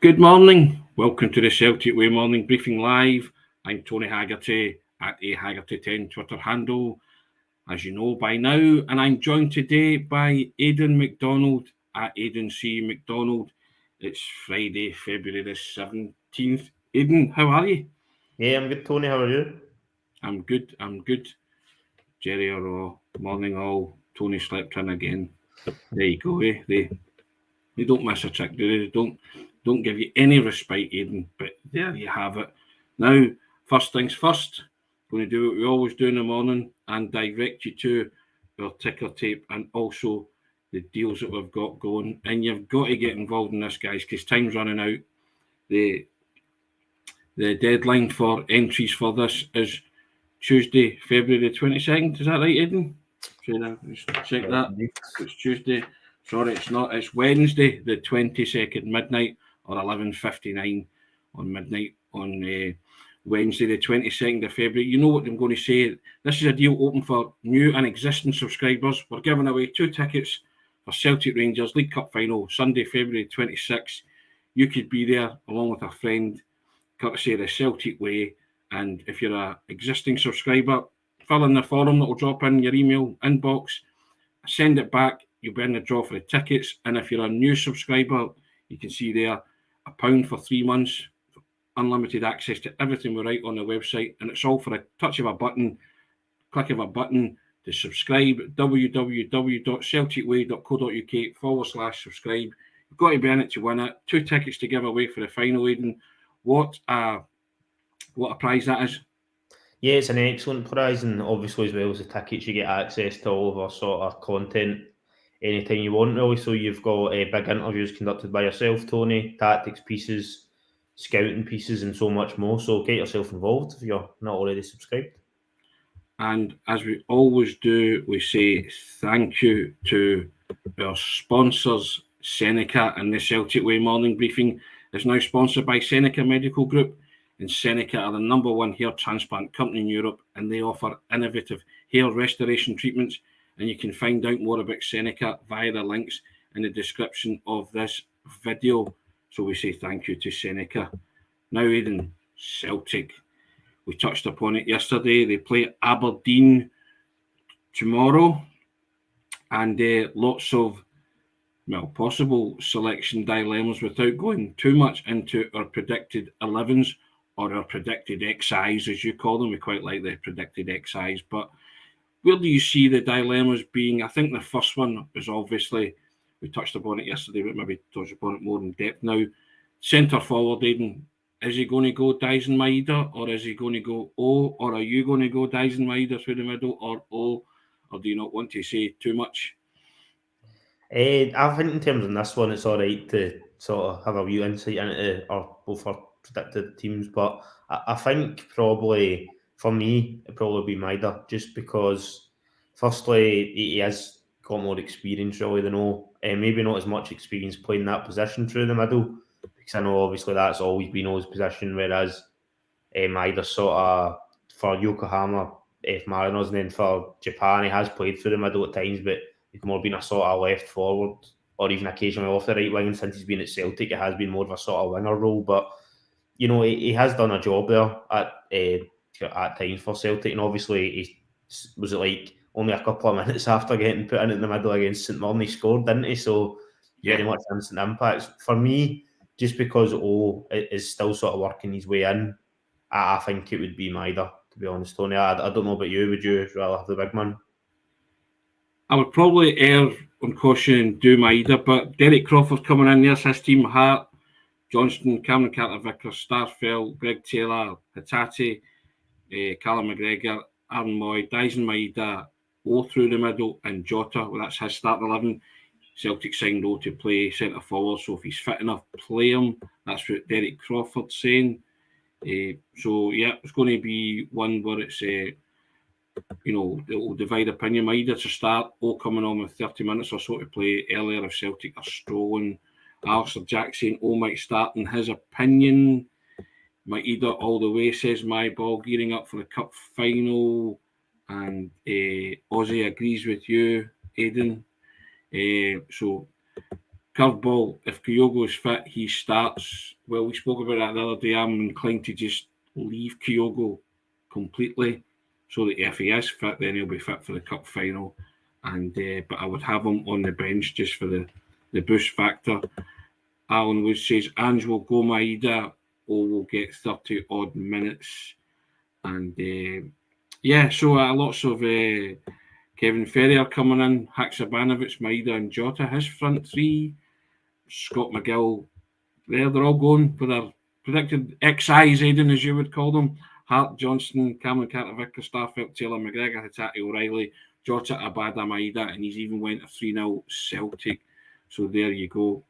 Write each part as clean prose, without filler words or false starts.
Good morning. Welcome to the Celtic Way Morning Briefing Live. I'm Tony Haggerty at Haggerty10 Twitter handle, as you know by now, and I'm joined today by Aidan Macdonald at Aidan C. Macdonald. It's Friday, February the 17th. Aidan, how are you? Yeah, I'm good, Tony. How are you? I'm good. Jerry morning all. Tony slept in again. There you go, eh? They don't miss a trick, do they? They don't give you any respite, Aidan, but there you have it. Now, first things first, going to do what we always do in the morning and direct you to our ticker tape and also the deals that we've got going. And you've got to get involved in this, guys, because time's running out. The deadline for entries for this is Tuesday, February the 22nd. Is that right, Aidan? Just check that. It's Tuesday. Sorry, it's not. It's Wednesday, the 22nd, midnight or 11:59 on midnight on Wednesday, the 22nd of February. You know what I'm going to say. This is a deal open for new and existing subscribers. We're giving away 2 tickets for Celtic Rangers League Cup final, Sunday, February 26th. You could be there along with a friend, courtesy of the Celtic Way. And if you're an existing subscriber, fill in the form that will drop in your email inbox, send it back, you'll be in the draw for the tickets. And if you're a new subscriber, you can see there £1 for 3 months, unlimited access to everything we write on the website, and it's all for a touch of a button, click of a button to subscribe at www.celticway.co.uk/subscribe. You've got to be in it to win it. 2 tickets to give away for the final, Aidan. What a prize that is. Yeah, it's an excellent prize, and obviously as well as the tickets, you get access to all of our sort of content anytime you want, really. So you've got big interviews conducted by yourself, Tony, tactics pieces, scouting pieces, and so much more. So get yourself involved if you're not already subscribed. And as we always do, we say thank you to our sponsors, SENECA, and the Celtic Way Morning Briefing is now sponsored by SENECA Medical Group. And SENECA are the #1 hair transplant company in Europe, and they offer innovative hair restoration treatments. And you can find out more about SENECA via the links in the description of this video. So we say thank you to SENECA. Now, Aidan, Celtic. We touched upon it yesterday. They play Aberdeen tomorrow, and lots of possible selection dilemmas without going too much into our predicted 11s or our predicted XIs, as you call them. We quite like the predicted XIs, but where do you see the dilemmas being? I think the first one is obviously, we touched upon it yesterday, but maybe touch upon it more in depth now. Centre forward, Aidan. Is he going to go Daizen Maeda, or is he going to go O, or are you going to go Daizen Maeda through the middle, or O, or do you not want to say too much? I think in terms of this one, it's all right to sort of have a wee insight into both our predicted teams, but I think probably for me it'd probably be Maeda, just because firstly he has got more experience really than O, maybe not as much experience playing that position through the middle, because I know obviously that's always been O's position, whereas Maeda sort of for Yokohama F Mariners and then for Japan he has played through the middle at times, but he's more been a sort of left forward or even occasionally off the right wing. And since he's been at Celtic, it has been more of a sort of winger role. But you know, he has done a job there at times for Celtic, and obviously he was it like only a couple of minutes after getting put in the middle against St Mirren, he scored, didn't he? So very much instant impacts. For me, just because O is still sort of working his way in, I think it would be Maeda, to be honest, Tony. I don't know about you. Would you rather have the big man? I would probably err on caution and do Maeda, but Derek Crawford coming in, there's his team: Hart, Johnston, Cameron Carter-Vickers, Starfelt, Greg Taylor, Hatate, Callum McGregor, Aaron Moy, Daizen Maeda, O through the middle, and Jota. Well, that's his start 11. Celtic signed O to play centre forward, so if he's fit enough, play him. That's what Derek Crawford's saying. So yeah, it's going to be one where it's it will divide opinion. Maeda to start, O coming on with 30 minutes or so to play earlier if Celtic are strolling. Alistair Jackson, O might start in his opinion. Maeda all the way, says my ball, gearing up for the cup final. And Ozzy agrees with you, Aidan. So curveball. If Kyogo's fit, he starts. Well, we spoke about that the other day. I'm inclined to just leave Kyogo completely, so that if he is fit, then he'll be fit for the cup final. And but I would have him on the bench just for the boost factor. Alan Wood says Ange will go Maeda or will get 30 odd minutes. And so lots of Kevin Ferrier coming in, Haksabanovic, Maeda and Jota, his front three. Scott McGill, they're all going for their predicted XIs, Aidan, as you would call them. Hart, Johnston, Cameron Carter-Vickers, Starfelt, Taylor, McGregor, Hatate, O'Reilly, Jota, Abada, Maeda, and he's even went a 3-0 Celtic. So there you go.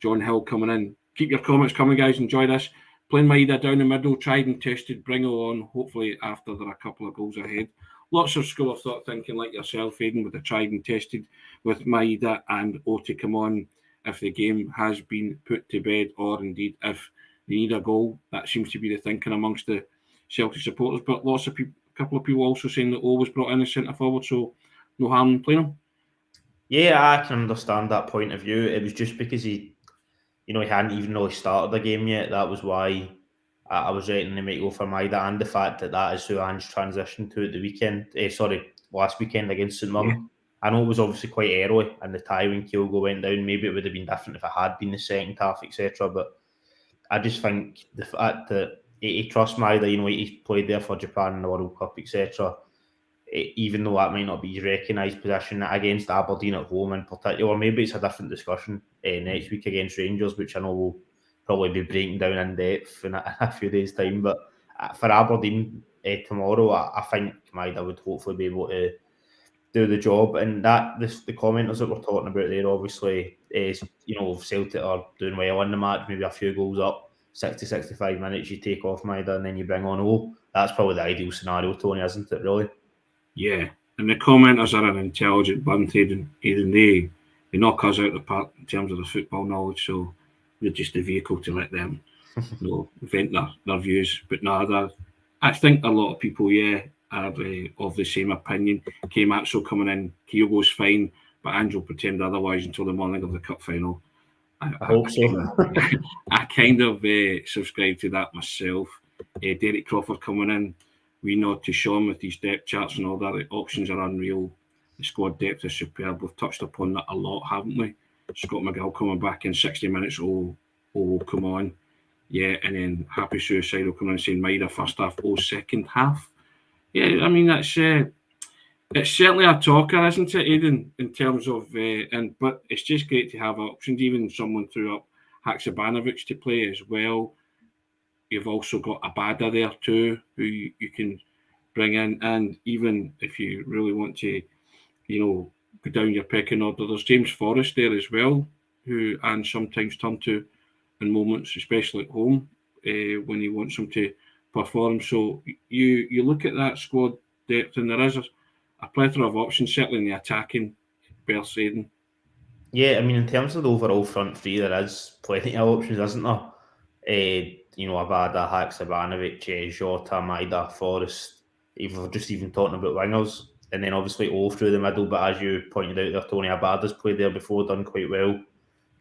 John Hill coming in. Keep your comments coming, guys. Enjoy this. Playing Maeda down the middle, tried and tested, bring it on, hopefully after they're a couple of goals ahead. Lots of school of thought thinking like yourself, Aidan, with the tried and tested with Maeda and to come on if the game has been put to bed, or indeed if they need a goal. That seems to be the thinking amongst the Celtic supporters. But lots of people, a couple of people also saying that O was brought in as centre forward, so no harm in playing him. Yeah, I can understand that point of view. It was just because he hadn't even really started the game yet. That was why I was rating him to go for Maeda, and the fact that is who Ange transitioned to at the weekend. Last weekend against St Mirren. Yeah. I know it was obviously quite early in the tie when Kyogo went down. Maybe it would have been different if it had been the second half, etc. But I just think the fact that he trusts Maeda, he's played there for Japan in the World Cup, etc. Even though that might not be his recognised position against Aberdeen at home in particular, maybe it's a different discussion next week against Rangers, which I know will probably be breaking down in depth in a few days' time. But for Aberdeen tomorrow, I think Maeda would hopefully be able to do the job. And the commenters that we're talking about there, obviously, is Celtic are doing well in the match, maybe a few goals up, 60-65 minutes, you take off Maeda and then you bring on O. That's probably the ideal scenario, Tony, isn't it, really? Yeah, and the commenters are an intelligent bunch, Aidan. They knock us out of the park in terms of the football knowledge, so we're just the vehicle to let them vent their views. But no, I think a lot of people, are of the same opinion. K-Matso coming in, Kyogo's fine, but Ange will pretend otherwise until the morning of the cup final. I hope so. I kind of subscribe to that myself. Derek Crawford coming in, we nod to Sean with these depth charts and all that. The options are unreal. The squad depth is superb. We've touched upon that a lot, haven't we? Scott McGill coming back in 60 minutes. Oh, come on. Yeah, and then Happy Suicide will come in saying Maeda first half, second half. Yeah, I mean, that's it's certainly a talker, isn't it, Aidan, in terms of... but it's just great to have options. Even someone threw up Haksabanovic to play as well. You've also got Abada there too, who you can bring in. And even if you really want to, go down your pecking order, there's James Forrest there as well, who Anne sometimes turn to in moments, especially at home, when he wants them to perform. So you look at that squad depth, and there is a plethora of options, certainly in the attacking berth, Aidan. Yeah, I mean, in terms of the overall front three, there is plenty of options, isn't there? Abada, Haksabanovic, Jota, Maeda, Forrest, even talking about wingers, and then obviously O through the middle. But as you pointed out there, Tony, Abada's played there before, done quite well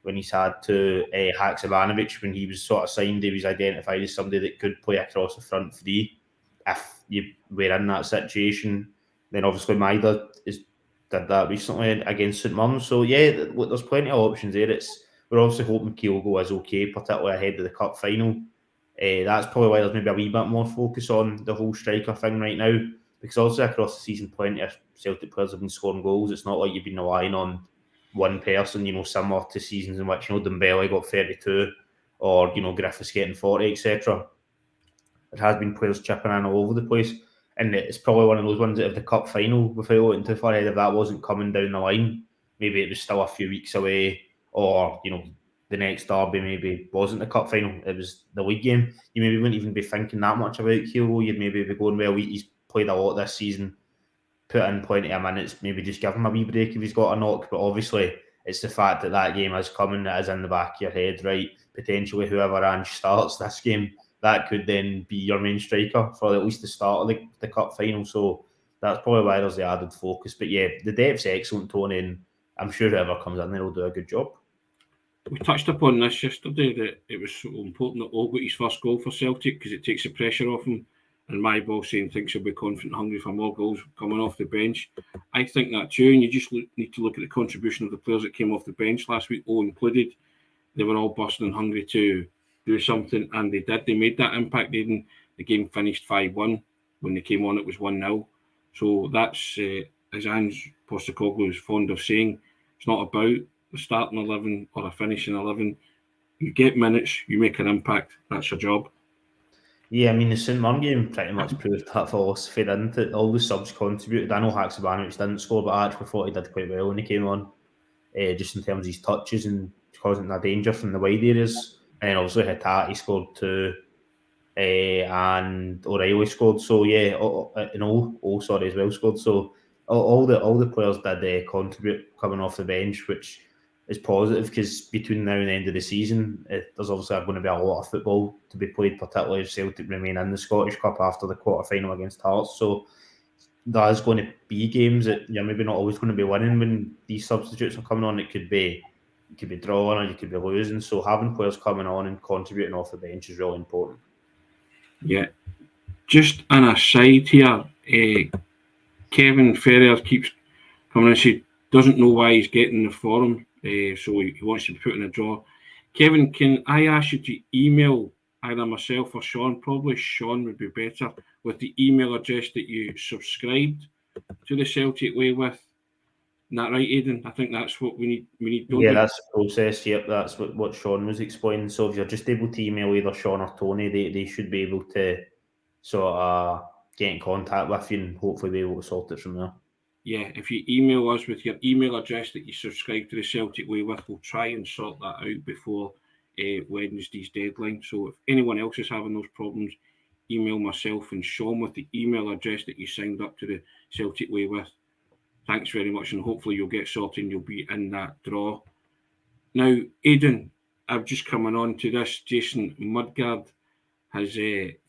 when he's had to. Haksabanovic, when he was sort of signed, he was identified as somebody that could play across the front three if you were in that situation. Then obviously Maeda did that recently against St Mirren. So yeah, there's plenty of options there. We're obviously hoping Kyogo is okay, particularly ahead of the cup final. That's probably why there's maybe a wee bit more focus on the whole striker thing right now, because also across the season, plenty of Celtic players have been scoring goals. It's not like you've been relying on one person, similar to seasons in which, Dembele got 32 or, Griffiths getting 40, etc. There has been players chipping in all over the place. And it's probably one of those ones that if the cup final, without looking too far ahead, if that wasn't coming down the line, maybe it was still a few weeks away, or, the next derby maybe wasn't the cup final, it was the league game, you maybe wouldn't even be thinking that much about Kyogo. You'd maybe be going, well, he's played a lot this season, put in plenty of minutes, maybe just give him a wee break if he's got a knock. But obviously, it's the fact that game is coming, that is in the back of your head, right? Potentially, whoever Ange starts this game, that could then be your main striker for at least the start of the cup final. So that's probably why there's the added focus. But yeah, the depth's excellent, Tony, and I'm sure whoever comes in there will do a good job. we touched upon this yesterday, that it was so important that All got his first goal for Celtic because it takes the pressure off him. And my ball saying thinks he'll be confident, hungry for more goals coming off the bench. I think that too, and you just need to look at the contribution of the players that came off the bench last week, all included. They were all bursting and hungry to do something, and they did. They made that impact. The game finished 5-1. When they came on, it was 1-0. So that's, as Ange Postecoglou is fond of saying, it's not about the starting 11 or a finishing 11. You get minutes, you make an impact. That's your job. Yeah, I mean, the St Mirren game pretty much proved that philosophy, didn't it? All the subs contributed. I know Haksabanovic didn't score, but I actually thought he did quite well when he came on, just in terms of his touches and causing a danger from the wide areas. And then obviously Hattati scored too, and O'Reilly scored. So yeah, sorry, as well scored. So all the players did contribute coming off the bench, which is positive because between now and the end of the season, there's obviously going to be a lot of football to be played, particularly if Celtic remain in the Scottish Cup after the quarter-final against Hearts. So there's going to be games that you're maybe not always going to be winning when these substitutes are coming on. It could be drawing or you could be losing. So having players coming on and contributing off the bench is really important. Yeah. Just an aside here, Kevin Ferrier keeps coming and he doesn't know why he's getting the forum, so he wants to put in a draw. Kevin, can I ask you to email either myself or Sean? Probably Sean would be better, with the email address that you subscribed to the Celtic Way with. Isn't that right, Aidan? I think that's what we need. Yeah, that's the process. Yep, that's what Sean was explaining. So if you're just able to email either Sean or Tony, they should be able to sort of get in contact with you and hopefully be able to sort it from there. Yeah, if you email us with your email address that you subscribe to the Celtic Way with, we'll try and sort that out before Wednesday's deadline. So if anyone else is having those problems, email myself and Sean with the email address that you signed up to the Celtic Way with. Thanks very much, and hopefully you'll get sorted and you'll be in that draw. Now, Aidan, I've just coming on to this. Jason Mudgard has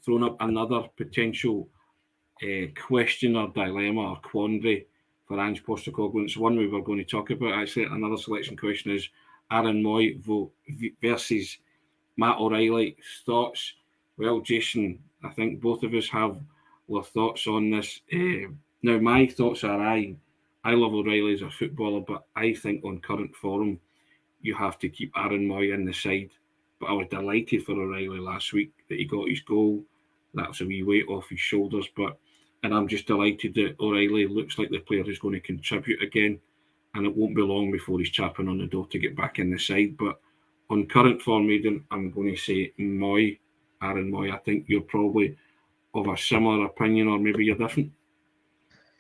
thrown up another potential question or dilemma or quandary for Ange Postecoglou. It's one we were going to talk about. Actually, another selection question is Aaron Moy versus Matt O'Reilly. Thoughts? Well, Jason, I think both of us have our thoughts on this. Now, my thoughts are I love O'Reilly as a footballer, but I think on current form, you have to keep Aaron Moy in the side. But I was delighted for O'Reilly last week that he got his goal. That was a wee weight off his shoulders, and I'm just delighted that O'Reilly looks like the player who's going to contribute again, and it won't be long before he's tapping on the door to get back in the side. But on current form, Aidan, I'm going to say Moy, Aaron Moy. I think you're probably of a similar opinion, or maybe you're different.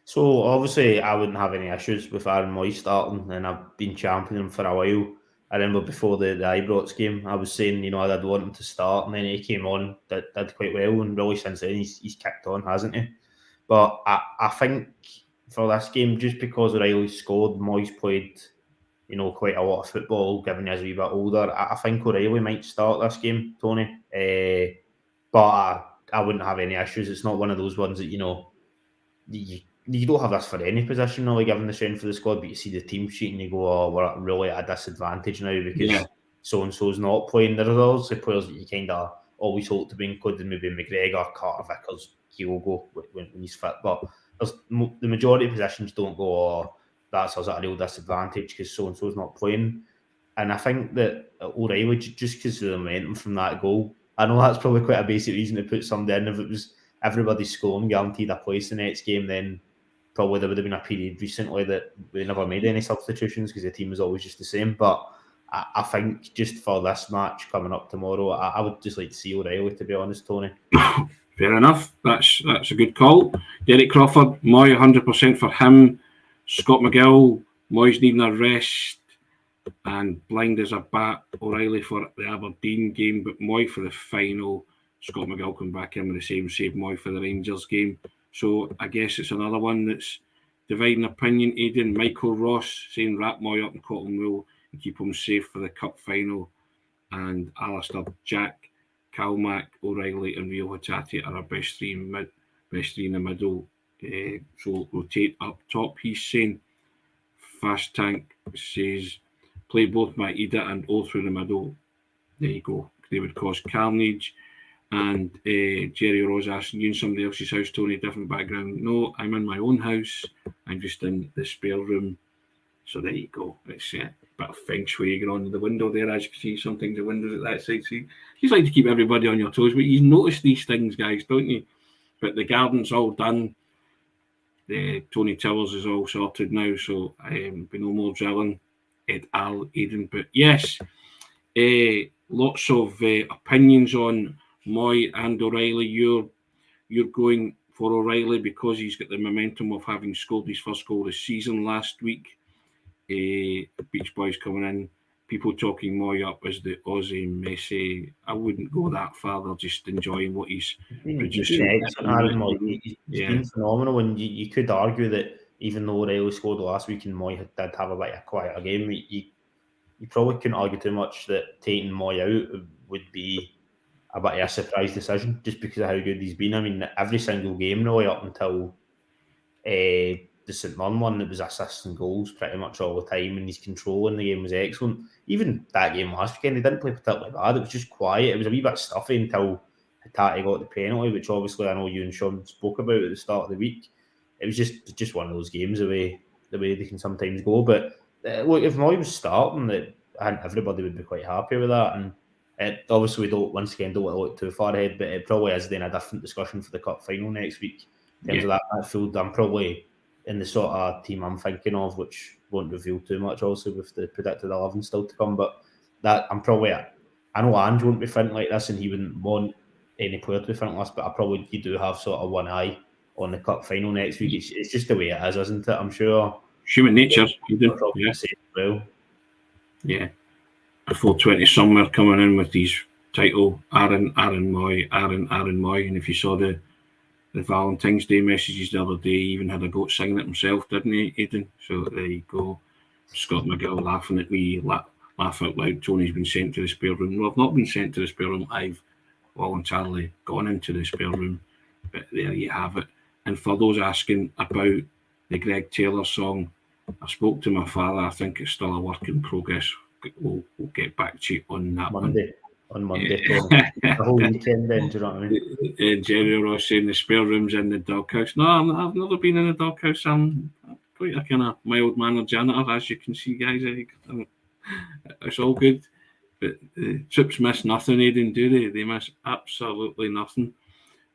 So obviously I wouldn't have any issues with Aaron Moy starting, and I've been championing him for a while. I remember before the Ibrox game, I was saying, I did want him to start, and then he came on, did quite well, and really since then he's kicked on, hasn't he? But I think for this game, just because O'Reilly scored, Moy's played, quite a lot of football, given he's a wee bit older. I think O'Reilly might start this game, Tony. But I wouldn't have any issues. It's not one of those ones that, you don't have this for any position, really, given the strength of the squad, but you see the team sheet and you go, oh, we're really at a disadvantage now because so-and-so's not playing. There are also players that you kind of always hope to be included, maybe McGregor, Carter Vickers, Kyogo when he's fit. But the majority of positions don't go, oh, that's us at a real disadvantage because so-and-so's not playing. And I think that O'Reilly, just because of the momentum from that goal, I know that's probably quite a basic reason to put somebody in. If it was everybody scoring guaranteed a place the next game, then probably there would have been a period recently that we never made any substitutions because the team was always just the same. But I think just for this match coming up tomorrow, I would just like to see O'Reilly, to be honest, Tony. Fair enough. That's a good call. Derek Crawford, Moy 100% for him. Scott McGill, Moy's needing a rest. And blind as a bat, O'Reilly for the Aberdeen game, but Moy for the final. Scott McGill come back in with the same save, Moy for the Rangers game. So I guess it's another one that's dividing opinion. Aidan, Michael Ross saying wrap Moy up in cotton wool and keep him safe for the cup final. And Alistair, Jack, Calmac, O'Reilly and Rio Hattati are our best three in the middle. So rotate up top. He's saying Fast Tank says play both Maeda and O through the middle. There you go. They would cause carnage. And Jerry Rose asking, you in somebody else's house, Tony, different background. No, I'm in my own house. I'm just in the spare room. So there you go. It's a bit of feng shui going on in the window there, as you can see. Some things the windows at that side. See, you like to keep everybody on your toes, but you notice these things, guys, don't you? But the garden's all done. The Tony Towers is all sorted now, so be no more drilling et al. Aidan. But yes, lots of opinions on Moy and O'Reilly. You're going for O'Reilly because he's got the momentum of having scored his first goal this season last week. Beach Boys coming in, people talking Moy up as the Aussie Messi. I wouldn't go that far. They're just enjoying what he's producing. He's been phenomenal, and you could argue that even though O'Reilly scored last week and Moy did have a bit of a quieter game, you probably couldn't argue too much that taking Moy out would be a bit of a surprise decision just because of how good he's been. I mean, every single game really up until the St Mirren one, it was assists and goals pretty much all the time, and his control in the game was excellent. Even that game last weekend, he didn't play particularly bad. It was just quiet. It was a wee bit stuffy until Haggerty got the penalty, which obviously I know you and Sean spoke about at the start of the week. It was just one of those games the way they can sometimes go. But look, if Moy was starting, I think everybody would be quite happy with that. And obviously we don't want to look too far ahead, but it probably is then a different discussion for the cup final next week in terms of that midfield. I'm probably in the sort of team I'm thinking of, which won't reveal too much also with the predicted 11 still to come, but that I'm probably, I know Ange wouldn't be thinking like this and he wouldn't want any player to be thinking like this, but you do have sort of one eye on the cup final next week. It's just the way it is, isn't it? I'm sure. Human nature. Well. Yeah. A 420 somewhere coming in with these title, Aaron Moy, and if you saw the Valentine's Day messages the other day, he even had a goat singing it himself, didn't he, Aidan? So there you go. Scott McGill laughing at me, laugh out loud. Tony's been sent to the spare room. Well, I've not been sent to the spare room. I've voluntarily gone into the spare room. But there you have it. And for those asking about the Greg Taylor song, I spoke to my father. I think it's still a work in progress. We'll get back to you on that on Monday. The whole weekend then, do you know what I mean? Jerry Ross saying the spare room's in the doghouse. No, I've never been in the doghouse. I'm quite a kind of mild-mannered janitor, as you can see, guys. It's all good. But the Trips miss nothing, Aidan, do they? They miss absolutely nothing.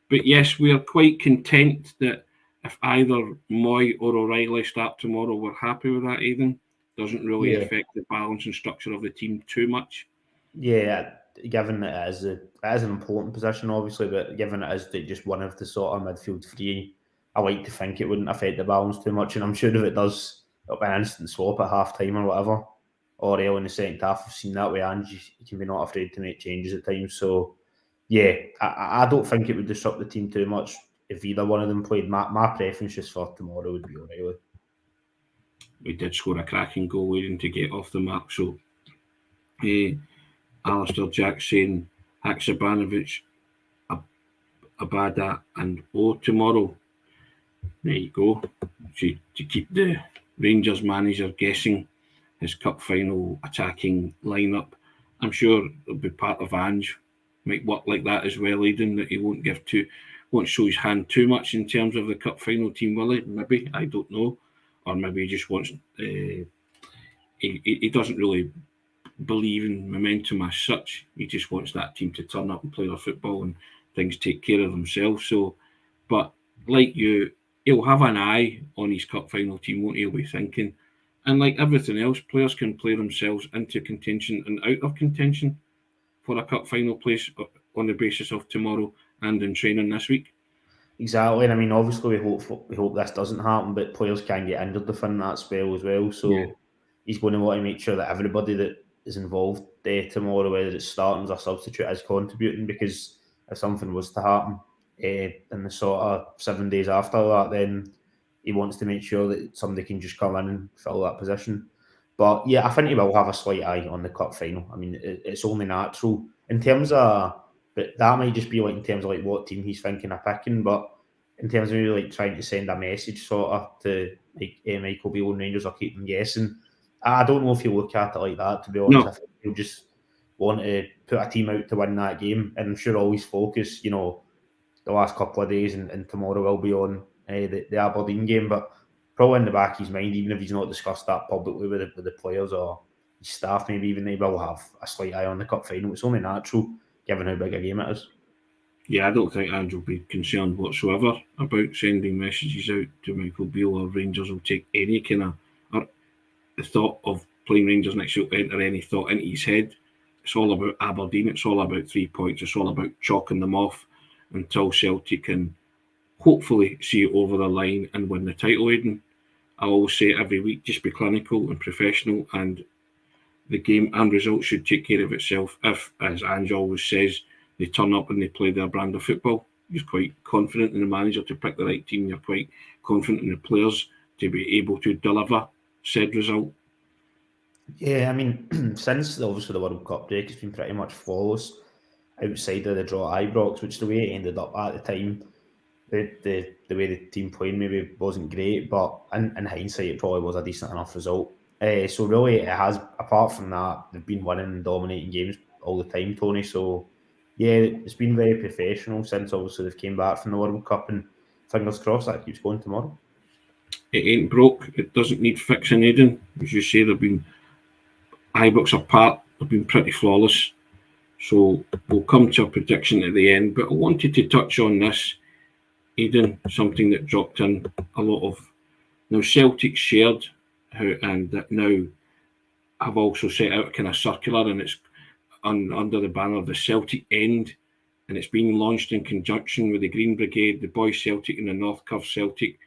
But yes, we are quite content that if either Moy or O'Reilly start tomorrow, we're happy with that, Aidan. Doesn't really affect the balance and structure of the team too much. Yeah, given that it is an important position, obviously, but given it is just one of the sort of midfield three, I like to think it wouldn't affect the balance too much. And I'm sure if it does, it'll be an instant swap at half time or whatever, or early in the second half. I've seen that way, and you can be not afraid to make changes at times. So, yeah, I don't think it would disrupt the team too much if either one of them played. My preference just for tomorrow would be O'Reilly. We did score a cracking goal waiting to get off the mark. So, Alistair Jack saying Haksabanovic, Abada and O tomorrow. There you go. To keep the Rangers manager guessing his cup final attacking lineup. I'm sure it'll be part of Ange. Might work like that as well, Aidan, that he won't show his hand too much in terms of the cup final team, will he? Maybe, I don't know. Or maybe he just wants he doesn't really believe in momentum as such. He just wants that team to turn up and play their football and things take care of themselves. So, but like you, he'll have an eye on his cup final team, won't he? He'll be thinking. And like everything else, players can play themselves into contention and out of contention for a cup final place on the basis of tomorrow and in training this week. Exactly, and I mean, obviously, we hope this doesn't happen, but players can get injured within that spell as well. So he's going to want to make sure that everybody that is involved tomorrow, whether it's starting or substitute, is contributing. Because if something was to happen in the sort of 7 days after that, then he wants to make sure that somebody can just come in and fill that position. But yeah, I think he will have a slight eye on the cup final. I mean, it's only natural in terms of. But that might just be like in terms of like what team he's thinking of picking. But in terms of maybe like trying to send a message sort of to like Michael Beale and Rangers or keep them guessing, I don't know if you look at it like that, to be honest. No. I think he'll just want to put a team out to win that game, and I'm sure always focus, the last couple of days, and tomorrow will be on the Aberdeen game, but probably in the back of his mind, even if he's not discussed that publicly with the players or his staff, maybe even they will have a slight eye on the cup final. It's only natural, given how big a game it is. Yeah, I don't think Andrew will be concerned whatsoever about sending messages out to Michael Beale or Rangers will take any kind of the thought of playing Rangers next week enter any thought into his head. It's all about Aberdeen. It's all about 3 points. It's all about chalking them off until Celtic can hopefully see it over the line and win the title, Aidan. I always say it every week, just be clinical and professional, and the game and results should take care of itself if, as Ange always says, they turn up and they play their brand of football. You're quite confident in the manager to pick the right team. You're quite confident in the players to be able to deliver said result. Yeah, I mean, since obviously the World Cup break, it's been pretty much flawless outside of the draw at Ibrox, which the way it ended up at the time, the way the team played maybe wasn't great, but in hindsight, it probably was a decent enough result. So really, it has, apart from that, they've been winning and dominating games all the time, Tony. So yeah, it's been very professional since obviously they've came back from the World Cup, and fingers crossed that keeps going tomorrow. It ain't broke. It doesn't need fixing, Aidan. As you say, they've been Ibrox apart. They've been pretty flawless. So we'll come to a prediction at the end. But I wanted to touch on this, Aidan, something that dropped in a lot of. Now, Celtic shared and that now have also set out a kind of circular, and it's under the banner of the Celtic End, and it's being launched in conjunction with the Green Brigade, the Boys Celtic, and the North Curve Celtic.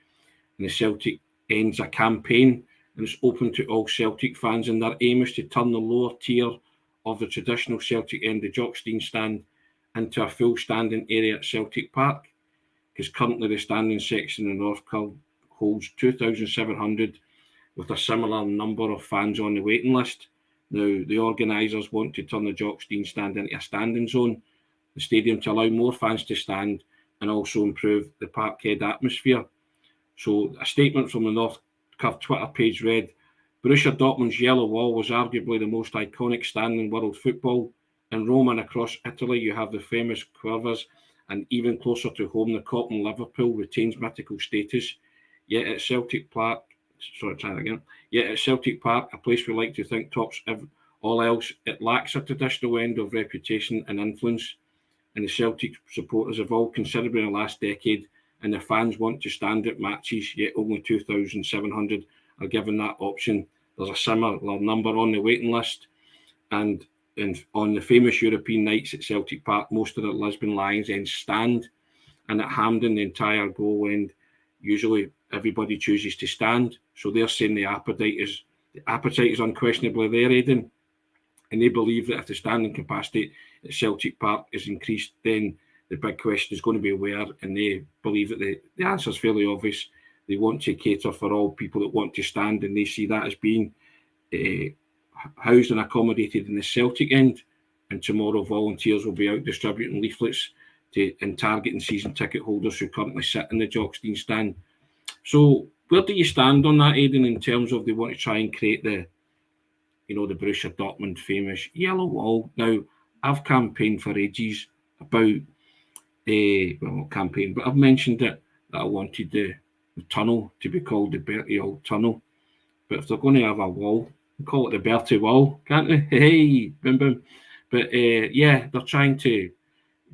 And the Celtic End's a campaign, and it's open to all Celtic fans, and their aim is to turn the lower tier of the traditional Celtic End, the Jockstein stand, into a full standing area at Celtic Park, because currently the standing section in the North Curve holds 2,700, with a similar number of fans on the waiting list. Now, the organisers want to turn the Jockstein stand into a standing zone, the stadium, to allow more fans to stand and also improve the Parkhead atmosphere. So a statement from the North Curve Twitter page read, Borussia Dortmund's yellow wall was arguably the most iconic stand in world football. In Rome and across Italy, you have the famous curvas, and even closer to home, the Cop in Liverpool retains mythical status. Yet at Celtic Park, a place we like to think tops all else, it lacks a traditional end of reputation and influence. And the Celtic supporters have all considerably in the last decade, and the fans want to stand at matches, yet only 2,700 are given that option. There's a similar number on the waiting list, and on the famous European nights at Celtic Park, most of the Lisbon Lions End stand, and at Hampden, the entire goal end, usually everybody chooses to stand. So they're saying the appetite is unquestionably there, Aidan, and they believe that if the standing capacity at Celtic Park is increased, then the big question is going to be where, and they believe that the answer is fairly obvious. They want to cater for all people that want to stand, and they see that as being housed and accommodated in the Celtic End. And tomorrow, volunteers will be out distributing leaflets and targeting season ticket holders who currently sit in the Jockstein stand. So where do you stand on that, Aidan, in terms of they want to try and create the Borussia Dortmund famous yellow wall? Now, I've campaigned for ages about but I've mentioned it, that I wanted the tunnel to be called the Bertie Auld Tunnel. But if they're going to have a wall, call it the Bertie Wall, can't they? Hey, boom, boom. But they're trying to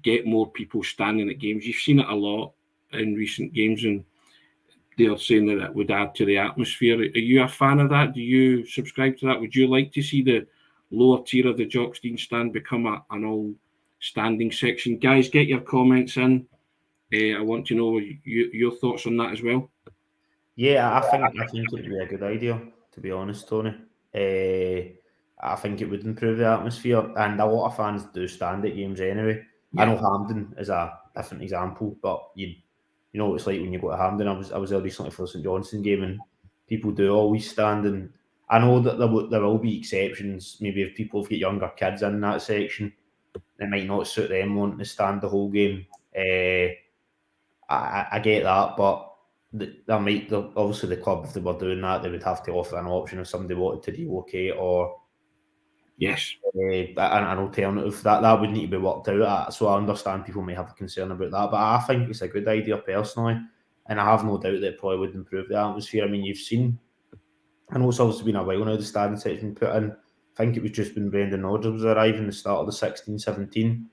get more people standing at games. You've seen it a lot in recent games, and they're saying that it would add to the atmosphere. Are you a fan of that? Do you subscribe to that? Would you like to see the lower tier of the Jockstein stand become an all standing section? Guys, get your comments in. I want to know your thoughts on that as well. Yeah, I think it would be a good idea, to be honest, Tony. I think it would improve the atmosphere, and a lot of fans do stand at games anyway. Yeah. I know Hampden is a different example, but you know what it's like when you go to Hampden. I was there recently for the St Johnstone game, and people do always stand. And I know that there will be exceptions. Maybe if people have got younger kids in that section, it might not suit them wanting to stand the whole game. I get that, but obviously the club, if they were doing that, they would have to offer an option if somebody wanted to relocate or Yes. an alternative. That would need to be worked out. So I understand people may have a concern about that, but I think it's a good idea personally, and I have no doubt that it probably would improve the atmosphere. I mean, you've seen, I know it's obviously been a while now, the standing section put in. I think it was just when Brendan Rodgers was arriving the start of the 16-17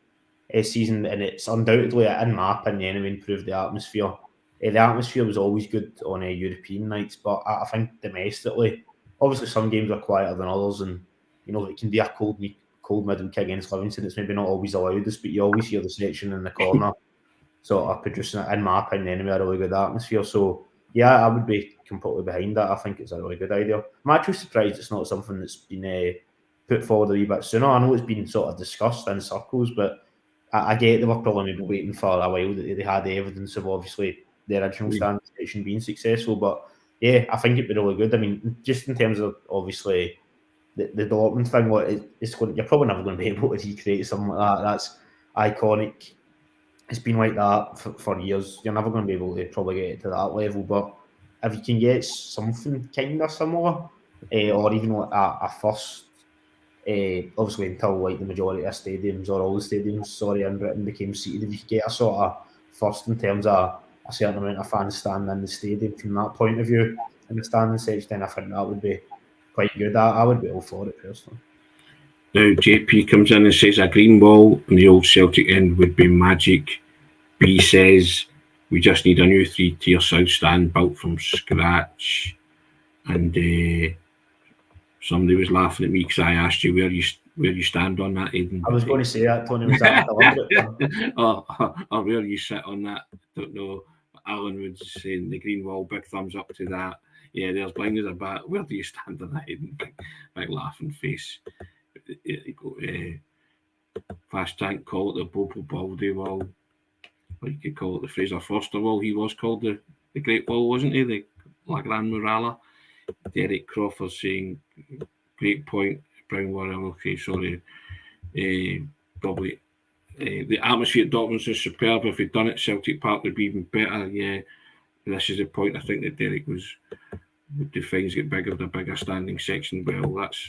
season, and it's undoubtedly, in my opinion, anyway, improved the atmosphere. The atmosphere was always good on European nights, but I think domestically, obviously some games are quieter than others, and it can be a cold midweek against Livingston. It's maybe not always the loudest, but you always hear the section in the corner sort of producing, in my opinion, anyway, a really good atmosphere. So yeah, I would be completely behind that. I think it's a really good idea. I'm actually surprised it's not something that's been put forward a wee bit sooner. I know it's been sort of discussed in circles, but I get they were probably maybe waiting for a while, that they had the evidence of obviously the original standing section being successful. But yeah, I think it'd be really good. I mean, just in terms of obviously the Dortmund thing, you're probably never going to be able to recreate something like that. That's iconic. It's been like that for years. You're never going to be able to probably get it to that level. But if you can get something kind of similar, or even like a first, obviously until like the majority of stadiums or all the stadiums, in Britain became seated, if you could get a sort of first in terms of a certain amount of fans standing in the stadium from that point of view in the standing section, then I think that would be quite good. I would be all for it personally. Now JP comes in and says a green wall in the old Celtic End would be magic. B says we just need a new 3-tier south stand built from scratch. And somebody was laughing at me because I asked you where you stand on that, Aidan. I was going to say that, Tony. Was that deliberate? or where you sit on that? Don't know. Alan would say the green wall, big thumbs up to that. Yeah, there's blind as a bat. Where do you stand on that, Aidan? Big laughing face. Fast Tank call it the Bobo Baldy wall. Or you could call it the Fraser Forster wall. He was called the Great Wall, wasn't he? The La Gran Muralla. Derek Crawford saying, great point, Brown Warren. Okay, sorry. Probably the atmosphere at Dortmund is superb. If we'd done it, Celtic Park would be even better. Yeah, this is the point I think that Derek would the fines get bigger, the bigger standing section. Well, that's.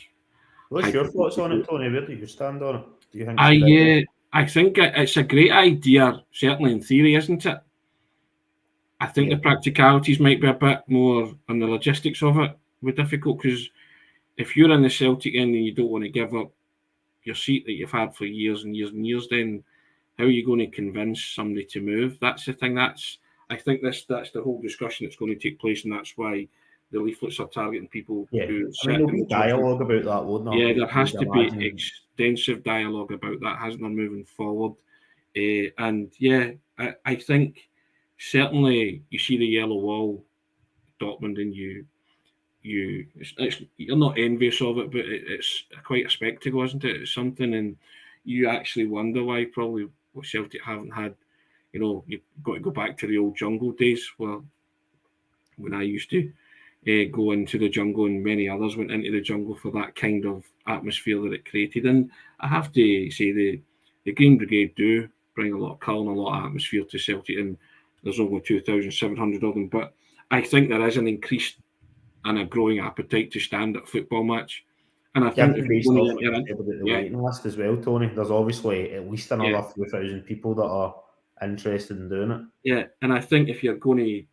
What's your thoughts on it, Tony? Where do you stand on it? Do you think? I think it's a great idea, certainly in theory, isn't it? I think the practicalities might be a bit more, and the logistics of it were difficult, because if you're in the Celtic End and you don't want to give up your seat that you've had for years and years and years, then how are you going to convince somebody to move? That's the thing. I think that's the whole discussion that's going to take place, and that's why the leaflets are targeting people who there'll be dialogue about that, won't there? Yeah, there has to be extensive dialogue about that, hasn't there, moving forward? And yeah, I think certainly you see the yellow wall, Dortmund, and you're not envious of it, but it's quite a spectacle, isn't it? It's something, and you actually wonder why probably what Celtic haven't had. You've got to go back to the old jungle days, when I used to go into the jungle, and many others went into the jungle for that kind of atmosphere that it created. And I have to say the Green Brigade do bring a lot of colour and a lot of atmosphere to Celtic, and there's only 2,700 of them. But I think there is an increased and a growing appetite to stand at a football match. And I think the waiting list as well, Tony. There's obviously at least another few thousand people that are interested in doing it. Yeah, and I think if you're going to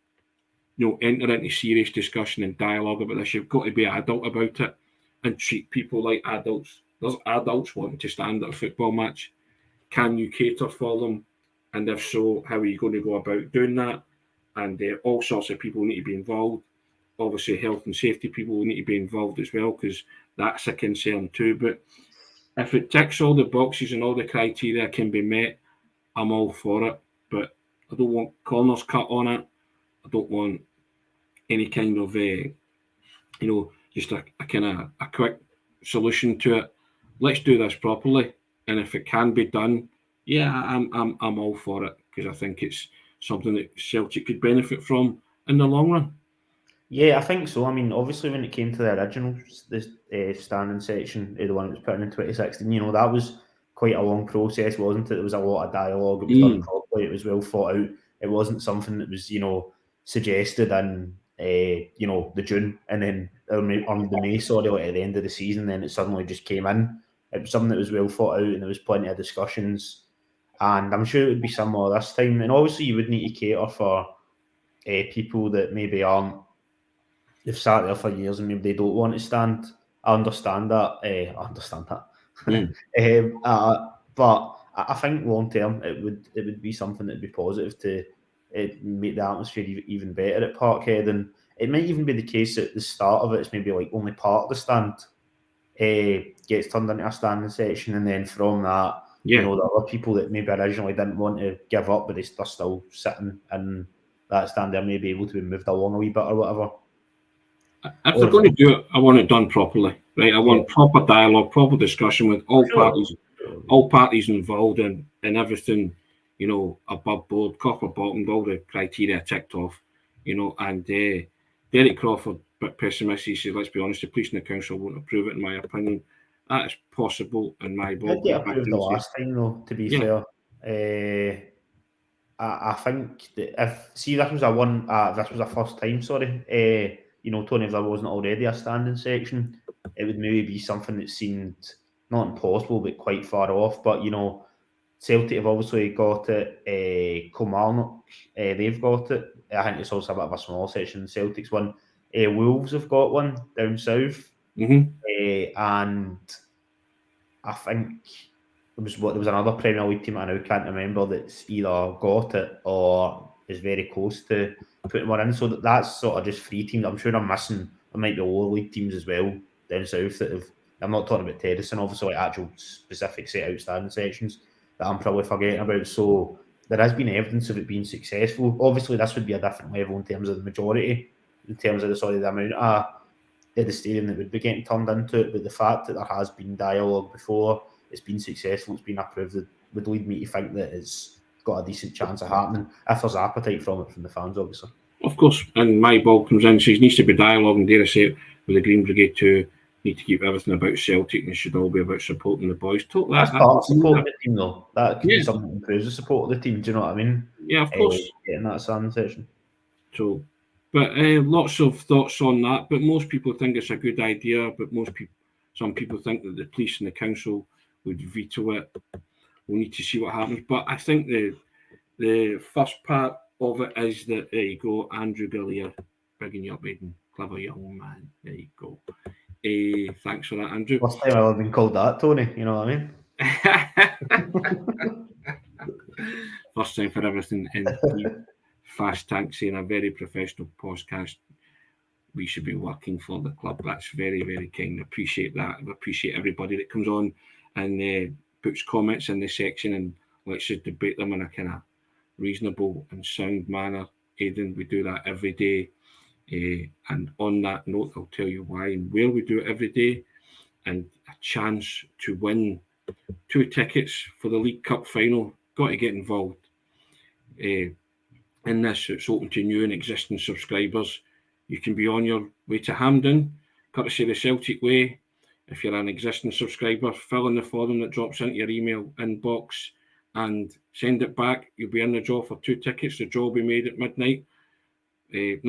enter into serious discussion and dialogue about this, you've got to be adult about it and treat people like adults. There's adults wanting to stand at a football match. Can you cater for them? And if so, how are you going to go about doing that? And all sorts of people need to be involved. Obviously, health and safety people need to be involved as well, because that's a concern too. But if it ticks all the boxes and all the criteria can be met, I'm all for it. But I don't want corners cut on it. I don't want any kind of, just a kind of a quick solution to it. Let's do this properly, and if it can be done, yeah, I'm all for it, because I think it's something that Celtic could benefit from in the long run. Yeah, I think so. I mean, obviously, when it came to the original standing section, the one that was put in 2016, that was quite a long process, wasn't it? There was a lot of dialogue. It was done properly. It was well thought out. It wasn't something that was, suggested in the June and then or the May, sorry, like at the end of the season, then it suddenly just came in. It was something that was well thought out, and there was plenty of discussions. And I'm sure it would be similar this time. And obviously, you would need to cater for people that maybe they've sat there for years and maybe they don't want to stand. I understand that. I understand that. But I think long term it would be something that'd be positive to make the atmosphere even better at Parkhead, and it might even be the case at the start of it, it's maybe like only part of the stand gets turned into a standing section, and then from that, Yeah. there are people that maybe originally didn't want to give up, but they're still sitting in that stand there, may be able to be moved along a wee bit or whatever. If they're going to do it, I want it done properly, right? I want proper dialogue, proper discussion with all parties involved, and everything, above board, copper bottomed, all the criteria ticked off, and Derek Crawford, a bit pessimistic, he says, let's be honest, the police and the council won't approve it, in my opinion. That is possible in my book. Did get approved the last time, though, to be fair. I think that this was a first time, sorry, Tony, if there wasn't already a standing section, it would maybe be something that seemed not impossible, but quite far off. But, Celtic have obviously got it, Kilmarnock, they've got it. I think it's also a bit of a small section. Celtic's one. Wolves have got one down south. Mm-hmm. And I think there was another Premier League team I now can't remember that's either got it or is very close to putting one in. So that's sort of just 3 teams. I'm sure I'm missing. There might be lower league teams as well down south that have. I'm not talking about terracing, obviously, like actual specific set outstanding sections that I'm probably forgetting about. So there has been evidence of it being successful. Obviously, this would be a different level in terms of the majority, in terms of the amount of the stadium that would be getting turned into it. But the fact that there has been dialogue before, it's been successful, it's been approved, it would lead me to think that it's got a decent chance of happening if there's appetite from it from the fans, obviously. Of course, and my ball comes in, says needs to be dialogue, and dare I say it, with the Green Brigade too. Need to keep everything about Celtic, and it should all be about supporting the boys. That's part of supporting the team, though. That could be something that improves the support of the team. Do you know what I mean? Yeah, of course. Getting that standing session. So, but lots of thoughts on that. But most people think it's a good idea. But some people think that the police and the council would veto it. We'll need to see what happens. But I think the first part of it is that there you go, Andrew Gillier, bigging you up, Aidan, clever young man. There you go. Thanks for that, Andrew. First time I've been called that, Tony. You know what I mean? First time for everything in Fast Tank saying a very professional podcast. We should be working for the club. That's very, very kind. I appreciate that. I appreciate everybody that comes on and puts comments in the section and lets us debate them in a kind of reasonable and sound manner. Aidan, we do that every day. And on that note, I'll tell you why and where we do it every day, and a chance to win 2 tickets for the League Cup final. Got to get involved in this. It's open to new and existing subscribers. You can be on your way to Hampden, courtesy of the Celtic Way. If you're an existing subscriber, fill in the form that drops into your email inbox and send it back. You'll be in the draw for 2 tickets. The draw will be made at midnight. The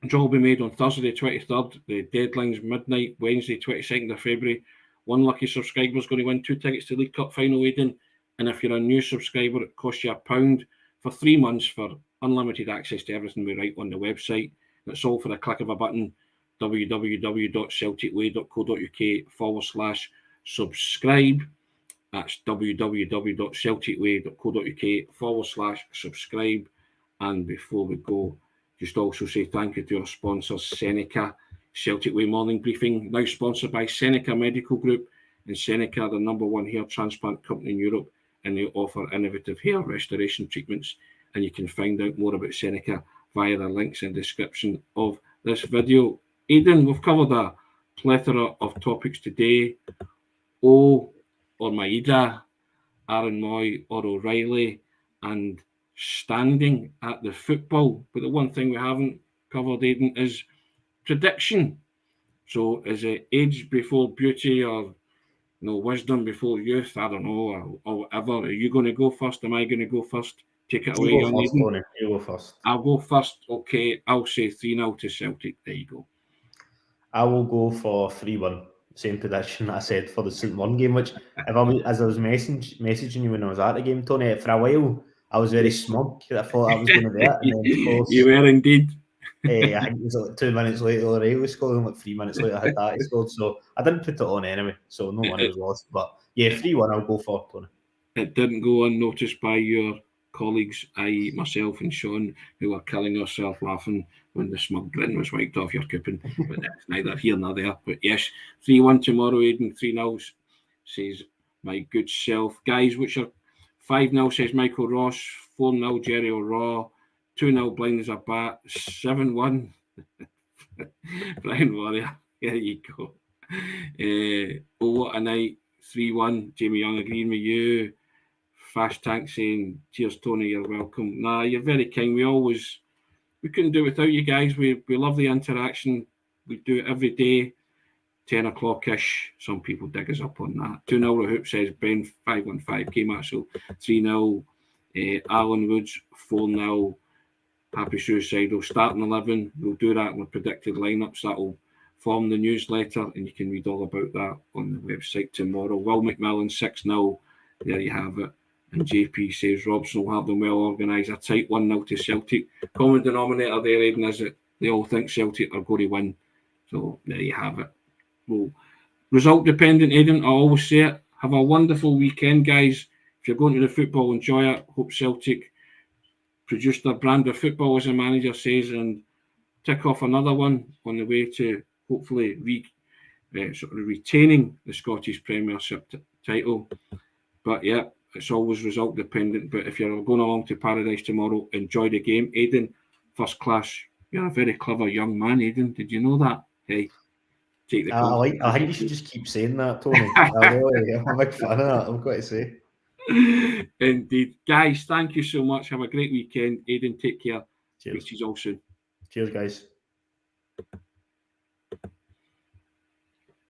draw will be made on Thursday the 23rd. The deadline's midnight, Wednesday 22nd of February. One lucky subscriber is going to win 2 tickets to the League Cup final, Aidan. And if you're a new subscriber, it costs you £1 for 3 months for unlimited access to everything we write on the website. That's all for a click of a button. www.celticway.co.uk/subscribe. That's www.celticway.co.uk/subscribe. And before we go, just also say thank you to our sponsors, SENECA, Celtic Way Morning Briefing, now sponsored by SENECA Medical Group. And SENECA, the #1 hair transplant company in Europe, and they offer innovative hair restoration treatments. And you can find out more about SENECA via the links in the description of this video. Aidan, we've covered a plethora of topics today. Or Maeda, Aaron Moy or O'Reilly, and standing at the football. But the one thing we haven't covered, Aidan, is prediction. So is it age before beauty or wisdom before youth? I don't know, or whatever. Are you going to go first? Am I going to go first? Take it You away, go young first, Aidan. Tony. You go first. I'll go first. Okay, I'll say 3-0 to Celtic. There you go. I will go for 3-1. Same prediction that I said for the St. Mirren game, which, as I was messaging you when I was at the game, Tony, for a while, I was very smug. I thought I was going to do it. And then, of course, you were indeed. I think it was like 2 minutes later, O'Reilly scored, and like 3 minutes later, Haggerty scored. So I didn't put it on anyway. So no money was lost. But yeah, 3-1, I'll go for, Tony. It didn't go unnoticed by your colleagues, i.e. myself and Sean, who were killing ourselves laughing when the smug grin was wiped off your coupon. But that's neither here nor there. But yes, 3-1 tomorrow, Aidan. 3-0 says my good self. Guys, what's your 5-0 says Michael Ross, 4-0 Jerry O'Raw, 2-0 Blind as a Bat, 7-1 Brian Warrior. There you go. Oh, what a night. 3-1 Jamie Young agreeing with you. Fast Tank saying, cheers, Tony, you're welcome. Nah, you're very kind. We couldn't do it without you guys. We love the interaction. We do it every day, 10 o'clock-ish. Some people dig us up on that. 2-0 The Hoop says Ben, 515 K-Maxwell, 3-0 Alan Woods, 4-0 Happy Suicidal. Starting 11, we'll do that in the predicted lineups. That'll form the newsletter, and you can read all about that on the website tomorrow. Will McMillan, 6-0. There you have it. And JP says Robson will have them well organised. A tight 1-0 to Celtic. Common denominator there, Aidan, is that they all think Celtic are going to win. So there you have it. Well, result dependent, Aidan. I always say it. Have a wonderful weekend, guys. If you're going to the football, enjoy it. Hope Celtic produce their brand of football, as the manager says, and tick off another one on the way to hopefully retaining the Scottish Premiership title. But yeah, it's always result dependent. But if you're going along to Paradise tomorrow, enjoy the game. Aidan, first class. You're a very clever young man, Aidan. Did you know that? Hey, take the I think you should just keep saying that, Tony. I'm a big fan of that, I've got to say. Indeed. Guys, thank you so much. Have a great weekend. Aidan, take care. Cheers. Speak to you all soon. Cheers, guys.